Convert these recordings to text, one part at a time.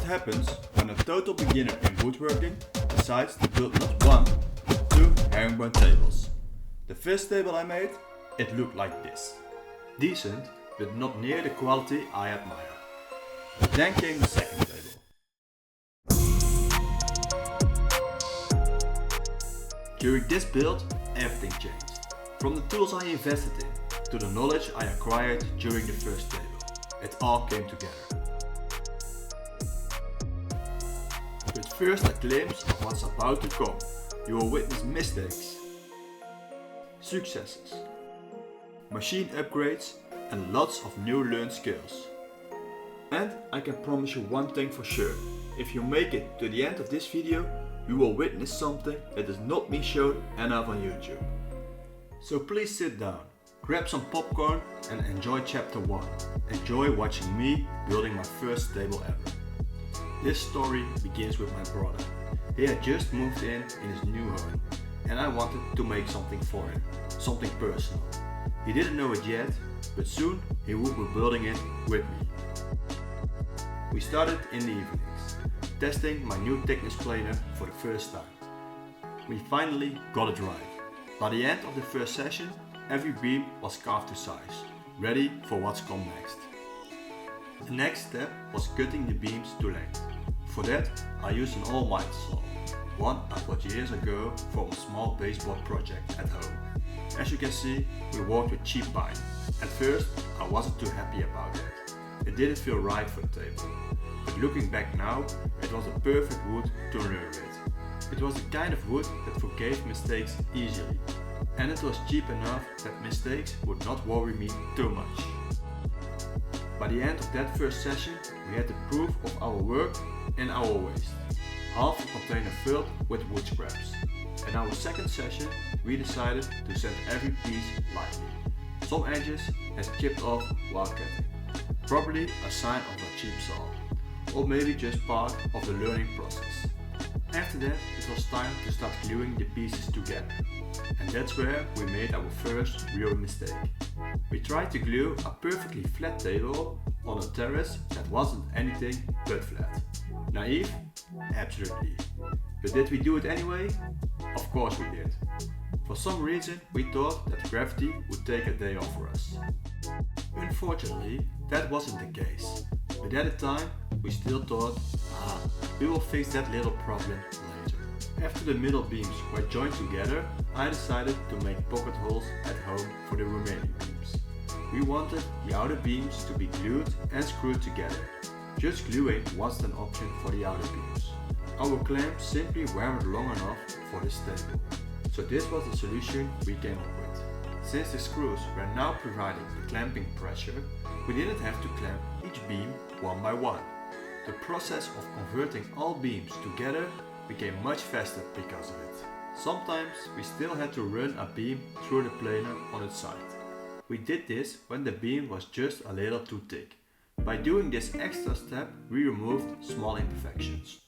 happens when a total beginner in woodworking decides to build not one, but two herringbone tables. The first table I made, it looked like this. Decent, but not near the quality I admire. Then came the second table. During this build, everything changed. From the tools I invested in, to the knowledge I acquired during the first table. It all came together. But first a glimpse of what's about to come. You will witness mistakes, successes, machine upgrades and lots of new learned skills. And I can promise you one thing for sure. If you make it to the end of this video, you will witness something that is not being shown enough on YouTube. So please sit down, grab some popcorn and enjoy chapter 1. Enjoy watching me building my first table ever. This story begins with my brother. He had just moved in his new home and I wanted to make something for him, something personal. He didn't know it yet, but soon he would be building it with me. We started in the evenings, testing my new thickness planer for the first time. We finally got it right. By the end of the first session, every beam was carved to size, ready for what's come next. The next step was cutting the beams to length. For that, I used an all-might saw, one I bought years ago from a small baseboard project at home. As you can see, we worked with cheap pine. At first, I wasn't too happy about it. It didn't feel right for the table. But looking back now, it was a perfect wood to learn with. It was the kind of wood that forgave mistakes easily. And it was cheap enough that mistakes would not worry me too much. By the end of that first session, we had the proof of our work and our waste. Half a container filled with wood scraps. In our second session, we decided to sand every piece lightly. Some edges had chipped off while cutting. Probably a sign of a cheap saw, or maybe just part of the learning process. After that, it was time to start gluing the pieces together. And that's where we made our first real mistake. We tried to glue a perfectly flat table on a terrace that wasn't anything but flat. Naive? Absolutely. But did we do it anyway? Of course we did. For some reason we thought that gravity would take a day off for us. Unfortunately, that wasn't the case. But at the time, we still thought, we will fix that little problem later. After the middle beams were joined together, I decided to make pocket holes at home for the remaining beams. We wanted the outer beams to be glued and screwed together. Just gluing wasn't an option for the outer beams. Our clamps simply weren't long enough for this table. So this was the solution we came up with. Since the screws were now providing the clamping pressure, we didn't have to clamp each beam one by one. The process of converting all beams together became much faster because of it. Sometimes we still had to run a beam through the planer on its side. We did this when the beam was just a little too thick. By doing this extra step, we removed small imperfections.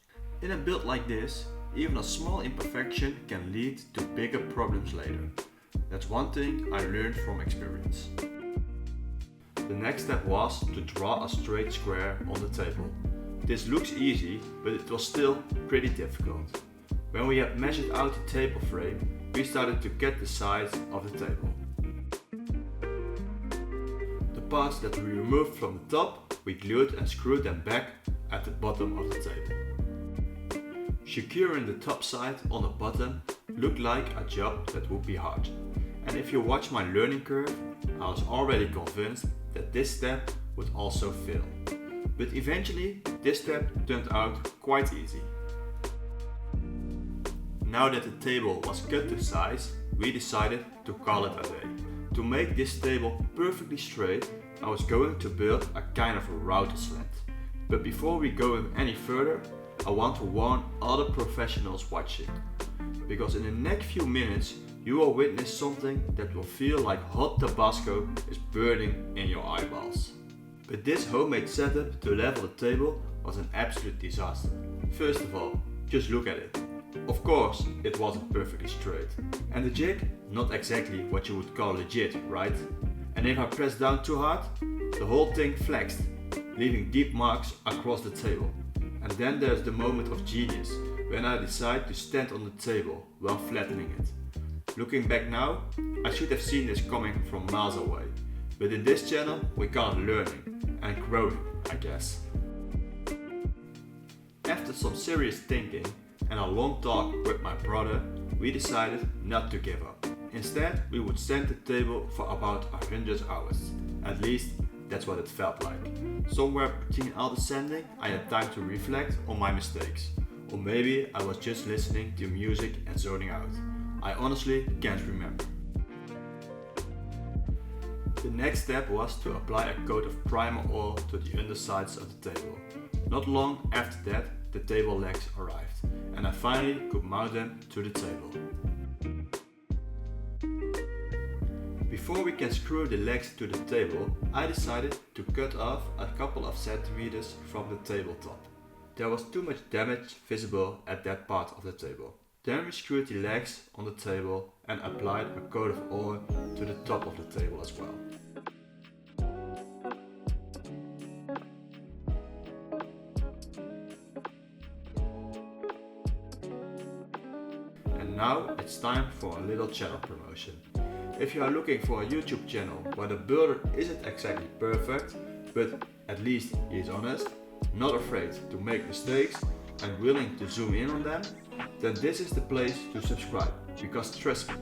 In a build like this, even a small imperfection can lead to bigger problems later. That's one thing I learned from experience. The next step was to draw a straight square on the table. This looks easy, but it was still pretty difficult. When we had measured out the table frame, we started to cut the sides of the table. The parts that we removed from the top, we glued and screwed them back at the bottom of the table. Securing the top side on the bottom looked like a job that would be hard. And if you watch my learning curve, I was already convinced that this step would also fail. But eventually, this step turned out quite easy. Now that the table was cut to size, we decided to call it a day. To make this table perfectly straight, I was going to build a kind of a router slant. But before we go any further, I want to warn other professionals watching. Because in the next few minutes, you will witness something that will feel like hot Tabasco is burning in your eyeballs. But this homemade setup to level the table was an absolute disaster. First of all, just look at it. Of course, it wasn't perfectly straight. And the jig, not exactly what you would call legit, right? And if I pressed down too hard, the whole thing flexed, leaving deep marks across the table. And then there's the moment of genius, when I decide to stand on the table while flattening it. Looking back now, I should have seen this coming from miles away, but in this channel we call it learning and growing, I guess. After some serious thinking and a long talk with my brother, we decided not to give up. Instead, we would sand the table for about 100 hours. At least, that's what it felt like. Somewhere between all the sanding, I had time to reflect on my mistakes. Or maybe I was just listening to music and zoning out. I honestly can't remember. The next step was to apply a coat of primer oil to the undersides of the table. Not long after that, the table legs arrived, and I finally could mount them to the table. Before we can screw the legs to the table, I decided to cut off a couple of centimeters from the tabletop. There was too much damage visible at that part of the table. Then we screwed the legs on the table and applied a coat of oil to the top of the table as well. And now it's time for a little channel promotion. If you are looking for a YouTube channel where the builder isn't exactly perfect, but at least he is honest, not afraid to make mistakes and willing to zoom in on them, then this is the place to subscribe, because trust me,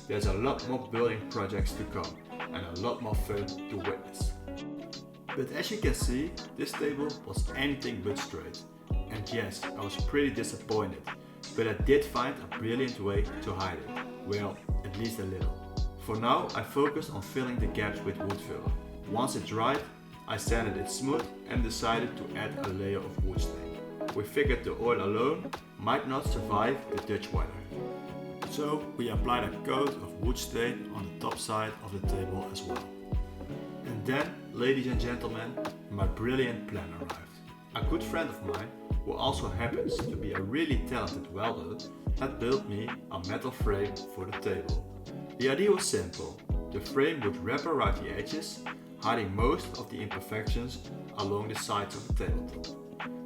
there's a lot more building projects to come and a lot more fun to witness. But as you can see, this table was anything but straight. And yes, I was pretty disappointed, but I did find a brilliant way to hide it. Well, at least a little. For now, I focused on filling the gaps with wood filler. Once it dried, I sanded it smooth and decided to add a layer of wood stain. We figured the oil alone might not survive the Dutch weather. So we applied a coat of wood stain on the top side of the table as well. And then, ladies and gentlemen, my brilliant plan arrived. A good friend of mine, who also happens to be a really talented welder, had built me a metal frame for the table. The idea was simple. The frame would wrap around the edges, hiding most of the imperfections along the sides of the tabletop.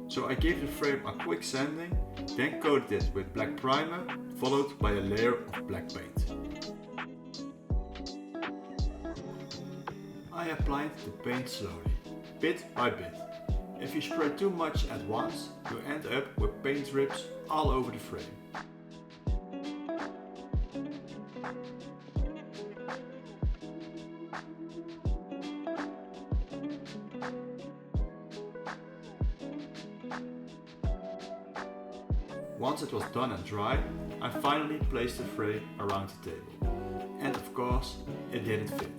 So I gave the frame a quick sanding, then coated it with black primer, followed by a layer of black paint. I applied the paint slowly, bit by bit. If you spray too much at once, you end up with paint drips all over the frame. Once it was done and dry, I finally placed the frame around the table. And of course, it didn't fit.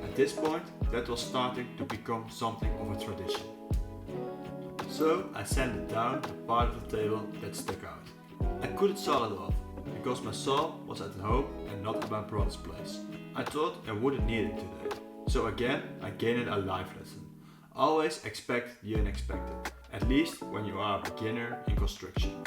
At this point, that was starting to become something of a tradition. So I sanded down the part of the table that stuck out. I couldn't saw it off, because my saw was at home and not at my brother's place. I thought I wouldn't need it today. So again, I gained a life lesson. Always expect the unexpected, at least when you are a beginner in construction.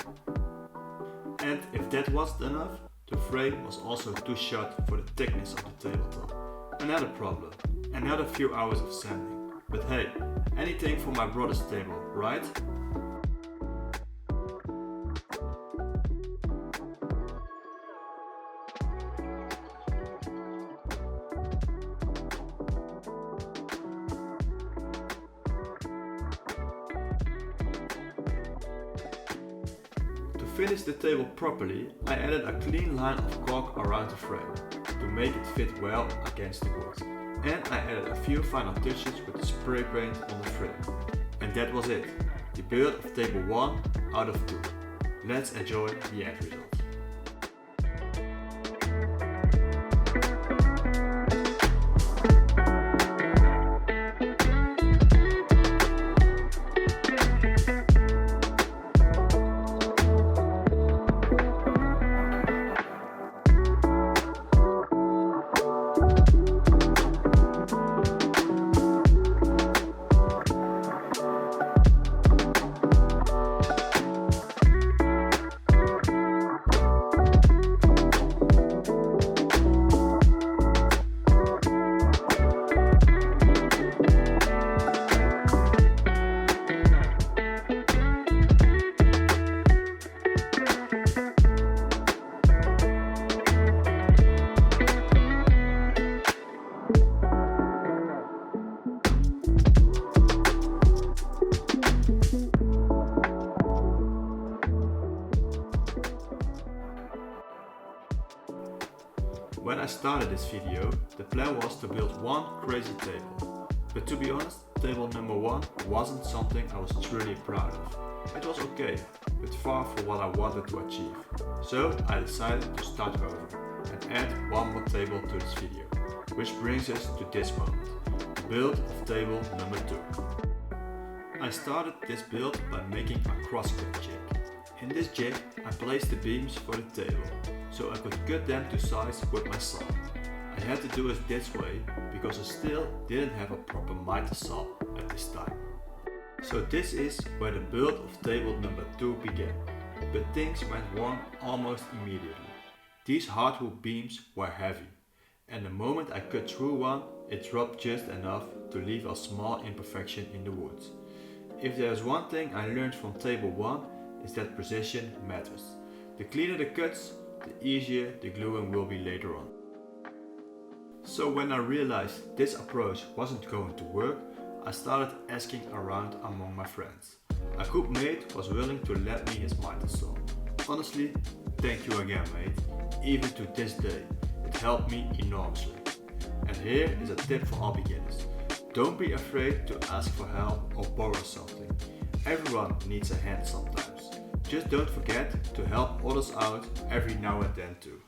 And if that wasn't enough, the frame was also too short for the thickness of the tabletop. Another problem, another few hours of sanding. But hey, anything for my brother's table, right? To finish the table properly, I added a clean line of caulk around the frame to make it fit well against the wood. And I added a few final touches with the spray paint on the frame. And that was it. The build of table 1 out of 2. Let's enjoy the end result. When I started this video, the plan was to build one crazy table. But to be honest, table number 1 wasn't something I was truly proud of. It was okay, but far from what I wanted to achieve. So I decided to start over and add one more table to this video. Which brings us to this moment, the build of table number 2. I started this build by making a crosscut jig. In this jig I placed the beams for the table, so I could cut them to size with my saw. I had to do it this way because I still didn't have a proper miter saw at this time. So this is where the build of table number 2 began, but things went wrong almost immediately. These hardwood beams were heavy, and the moment I cut through one, it dropped just enough to leave a small imperfection in the wood. If there's one thing I learned from table 1, is that precision matters. The cleaner the cuts, the easier the gluing will be later on. So when I realized this approach wasn't going to work, I started asking around among my friends. A good mate was willing to lend me his miter saw. Honestly, thank you again mate. Even to this day, it helped me enormously. And here is a tip for all beginners. Don't be afraid to ask for help or borrow something. Everyone needs a hand sometimes. Just don't forget to help others out every now and then too.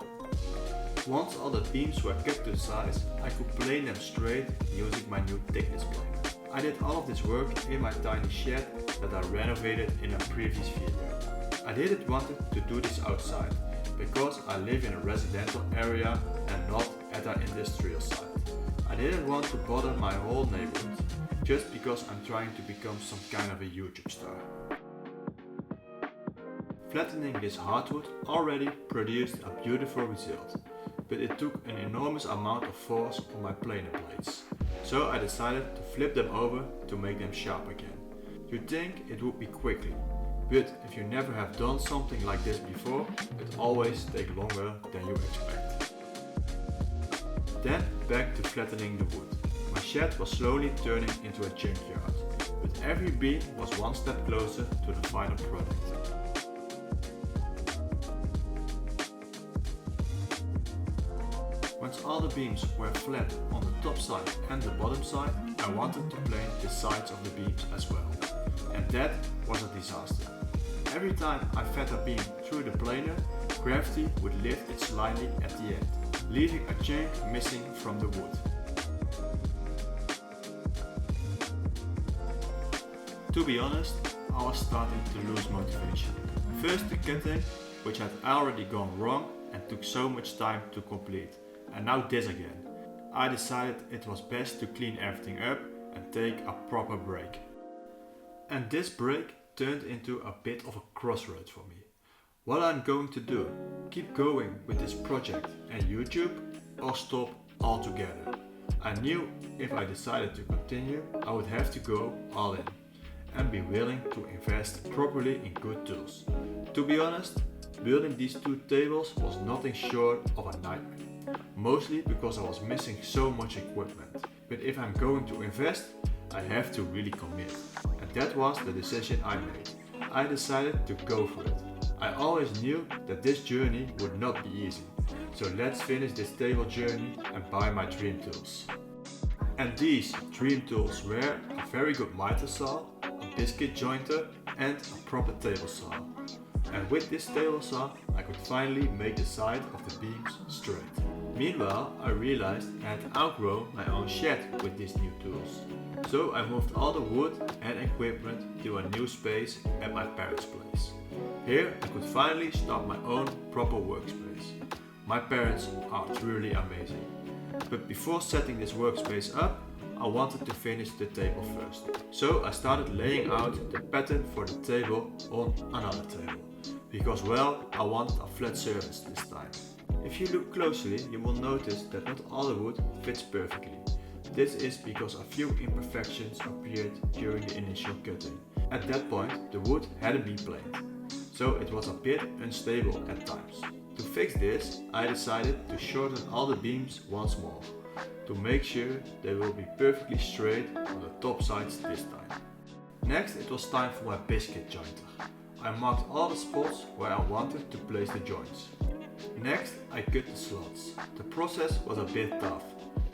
Once all the beams were cut to size, I could plane them straight using my new thickness plane. I did all of this work in my tiny shed that I renovated in a previous video. I didn't want to do this outside, because I live in a residential area and not at an industrial site. I didn't want to bother my whole neighborhood, just because I'm trying to become some kind of a YouTube star. Flattening this hardwood already produced a beautiful result, but it took an enormous amount of force on my planer blades. So I decided to flip them over to make them sharp again. You'd think it would be quickly, but if you never have done something like this before, it always takes longer than you expect. Then back to flattening the wood. My shed was slowly turning into a junkyard, but every beam was one step closer to the final product. Once all the beams were flat on the top side and the bottom side, I wanted to plane the sides of the beams as well. And that was a disaster. Every time I fed a beam through the planer, gravity would lift it slightly at the end, leaving a chunk missing from the wood. To be honest, I was starting to lose motivation. First the cutting, which had already gone wrong and took so much time to complete. And now this again. I decided it was best to clean everything up and take a proper break. And this break turned into a bit of a crossroads for me. What I'm going to do? Keep going with this project and YouTube, or stop altogether? I knew if I decided to continue, I would have to go all in and be willing to invest properly in good tools. To be honest, building these 2 tables was nothing short of a nightmare. Mostly because I was missing so much equipment. But if I'm going to invest, I have to really commit. And that was the decision I made. I decided to go for it. I always knew that this journey would not be easy. So let's finish this table journey and buy my dream tools. And these dream tools were a very good miter saw, a biscuit jointer and a proper table saw. And with this table saw, I could finally make the side of the beams straight. Meanwhile, I realized I had outgrown my own shed with these new tools. So I moved all the wood and equipment to a new space at my parents' place. Here I could finally start my own proper workspace. My parents are truly amazing. But before setting this workspace up, I wanted to finish the table first. So I started laying out the pattern for the table on another table. Because well, I wanted a flat surface this time. If you look closely, you will notice that not all the wood fits perfectly. This is because a few imperfections appeared during the initial cutting. At that point, the wood hadn't been planed, so it was a bit unstable at times. To fix this, I decided to shorten all the beams once more, to make sure they will be perfectly straight on the top sides this time. Next, it was time for my biscuit jointer. I marked all the spots where I wanted to place the joints. Next, I cut the slots. The process was a bit tough,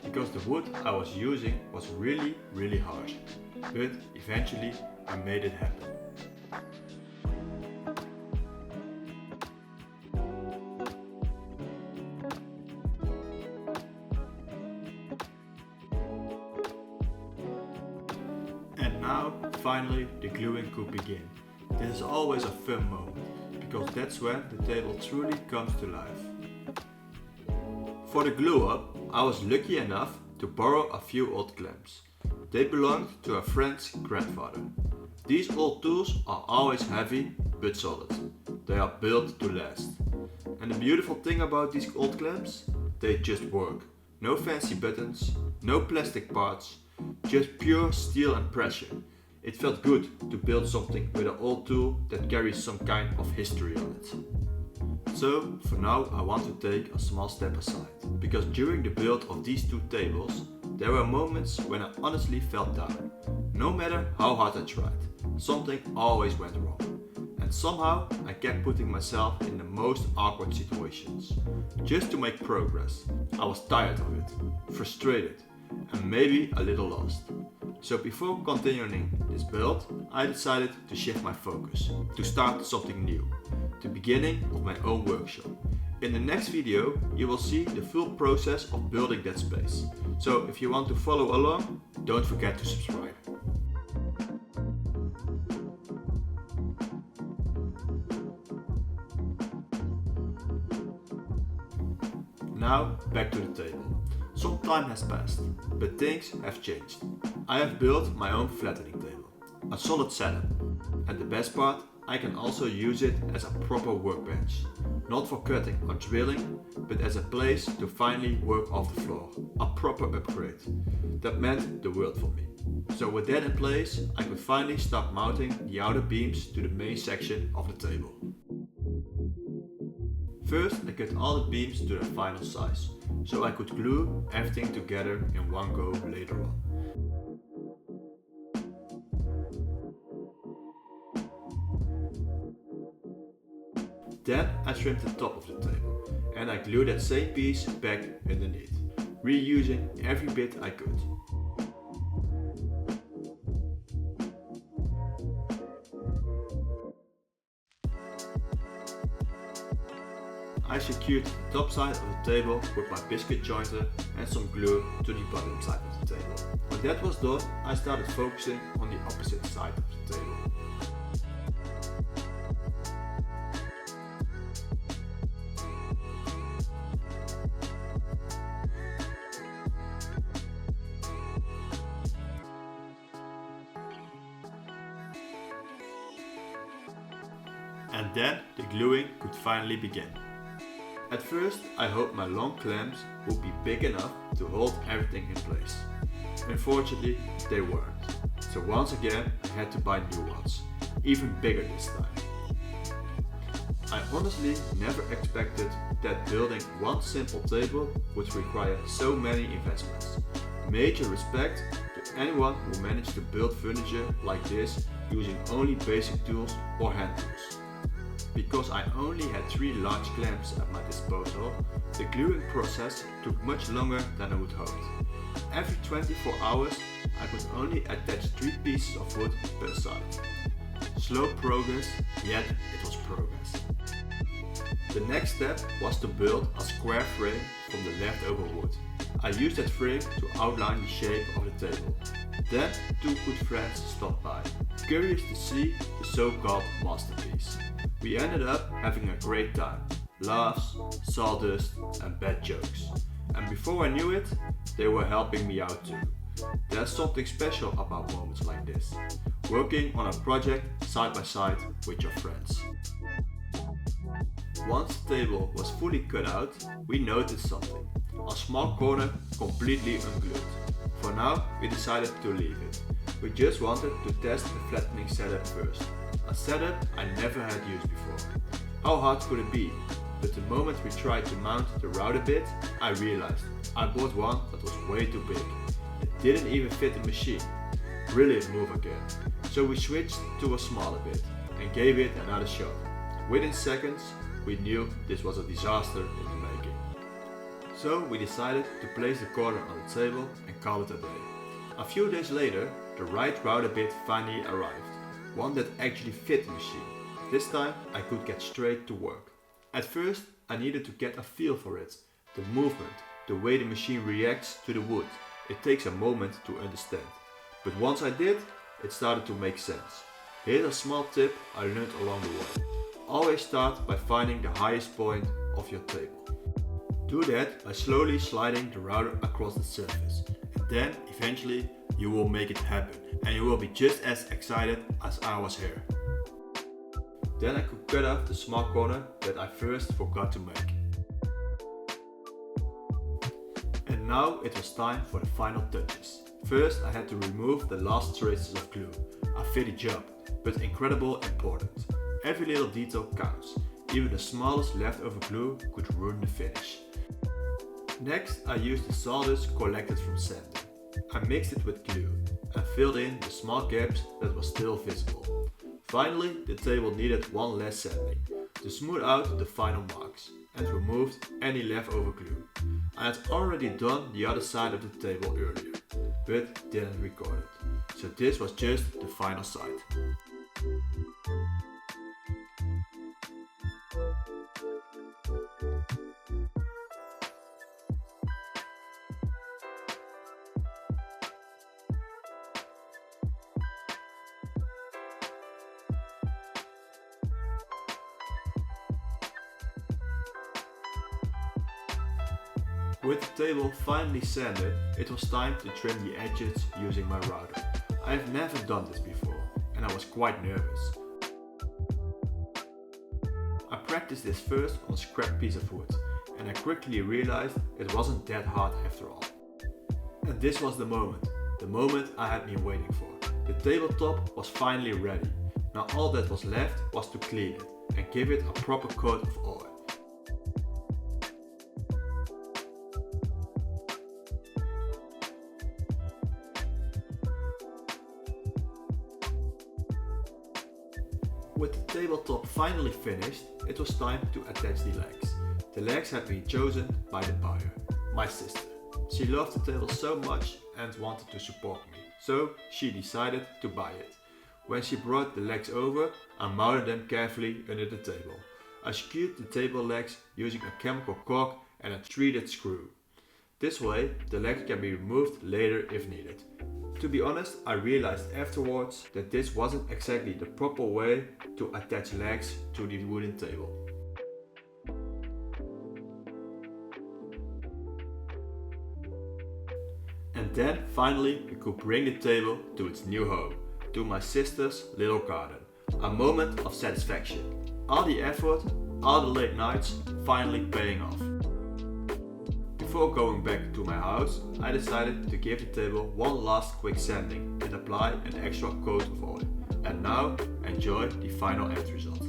because the wood I was using was really hard. But eventually I made it happen. And now, finally, the gluing could begin. This is always a fun moment, because that's when the table truly comes to life. For the glue up, I was lucky enough to borrow a few old clamps. They belonged to a friend's grandfather. These old tools are always heavy but solid. They are built to last. And the beautiful thing about these old clamps? They just work. No fancy buttons, no plastic parts, just pure steel and pressure. It felt good to build something with an old tool that carries some kind of history on it. So for now I want to take a small step aside, because during the build of these two tables there were moments when I honestly felt down. No matter how hard I tried, something always went wrong. And somehow I kept putting myself in the most awkward situations, just to make progress. I was tired of it, frustrated, and maybe a little lost. So before continuing this build, I decided to shift my focus, to start something new, the beginning of my own workshop. In the next video you will see the full process of building that space. So if you want to follow along, don't forget to subscribe. Now back to the table. Some time has passed, but things have changed. I have built my own flattening table, a solid setup, and the best part, I can also use it as a proper workbench. Not for cutting or drilling, but as a place to finally work off the floor, a proper upgrade. That meant the world for me. So with that in place, I could finally start mounting the outer beams to the main section of the table. First, I cut all the beams to their final size, so I could glue everything together in one go later on. Then I trimmed the top of the table, and I glued that same piece back underneath, reusing every bit I could. I secured the top side of the table with my biscuit jointer and some glue to the bottom side of the table. When that was done, I started focusing on the opposite side of the table. And then the gluing could finally begin. At first I hoped my long clamps would be big enough to hold everything in place. Unfortunately they weren't, so once again I had to buy new ones, even bigger this time. I honestly never expected that building one simple table would require so many investments. Major respect to anyone who managed to build furniture like this using only basic tools or hand tools. Because I only had 3 large clamps at my disposal, the gluing process took much longer than I would hoped. Every 24 hours I could only attach 3 pieces of wood per side. Slow progress, yet it was progress. The next step was to build a square frame from the leftover wood. I used that frame to outline the shape of the table. Then 2 good friends stopped by, curious to see the so-called masterpiece. We ended up having a great time, laughs, sawdust and bad jokes. And before I knew it, they were helping me out too. There's something special about moments like this, working on a project side by side with your friends. Once the table was fully cut out, we noticed something, a small corner completely unglued. For now, we decided to leave it. We just wanted to test the flattening setup first. A setup I never had used before. How hard could it be? But the moment we tried to mount the router bit, I realized I bought one that was way too big. It didn't even fit the machine. Brilliant move again. So we switched to a smaller bit and gave it another shot. Within seconds, we knew this was a disaster in the making. So we decided to place the corner on the table and call it a day. A few days later, the right router bit finally arrived, one that actually fit the machine. This time I could get straight to work. At first I needed to get a feel for it, the movement, the way the machine reacts to the wood. It takes a moment to understand. But once I did, it started to make sense. Here's a small tip I learned along the way. Always start by finding the highest point of your table. Do that by slowly sliding the router across the surface. And then eventually you will make it happen and you will be just as excited as I was here. Then I could cut off the small corner that I first forgot to make. And now it was time for the final touches. First I had to remove the last traces of glue. A fitty job, but incredibly important. Every little detail counts. Even the smallest leftover glue could ruin the finish. Next I used the sawdust collected from sanding. I mixed it with glue and filled in the small gaps that were still visible. Finally, the table needed one last sanding to smooth out the final marks and removed any leftover glue. I had already done the other side of the table earlier, but didn't record it. So this was just the final side. With the table finally sanded, it was time to trim the edges using my router. I have never done this before and I was quite nervous. I practiced this first on a scrap piece of wood and I quickly realized it wasn't that hard after all. And this was the moment I had been waiting for. The tabletop was finally ready. Now all that was left was to clean it and give it a proper coat of oil. With the tabletop finally finished, it was time to attach the legs. The legs had been chosen by the buyer, my sister. She loved the table so much and wanted to support me, so she decided to buy it. When she brought the legs over, I mounted them carefully under the table. I secured the table legs using a chemical cork and a threaded screw. This way, the legs can be removed later if needed. To be honest, I realized afterwards that this wasn't exactly the proper way to attach legs to the wooden table. And then finally we could bring the table to its new home, to my sister's little garden. A moment of satisfaction. All the effort, all the late nights, finally paying off. Before going back to my house, I decided to give the table one last quick sanding and apply an extra coat of oil. And now enjoy the final end result.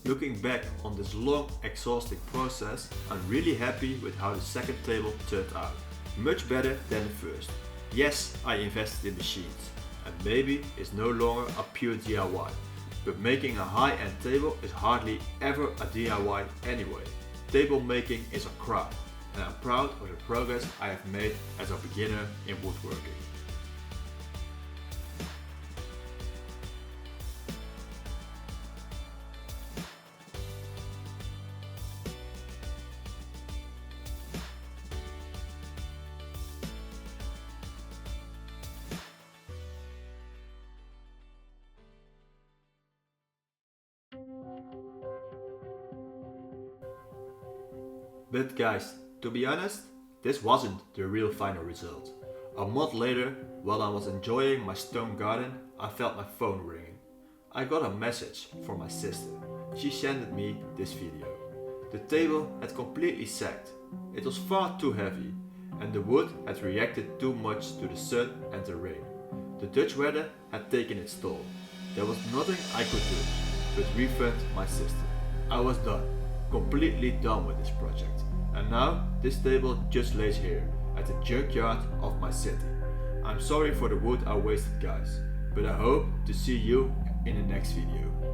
Looking back on this long, exhausting process, I'm really happy with how the second table turned out. Much better than the first. Yes, I invested in machines, and maybe it's no longer a pure DIY, but making a high-end table is hardly ever a DIY anyway. Table making is a craft, and I'm proud of the progress I have made as a beginner in woodworking. But guys, to be honest, this wasn't the real final result. A month later, while I was enjoying my stone garden, I felt my phone ringing. I got a message from my sister. She sent me this video. The table had completely sagged. It was far too heavy, and the wood had reacted too much to the sun and the rain. The Dutch weather had taken its toll. There was nothing I could do but refund my sister. I was done, completely done with this project. And now this table just lays here, at the junkyard of my city. I'm sorry for the wood I wasted guys, but I hope to see you in the next video.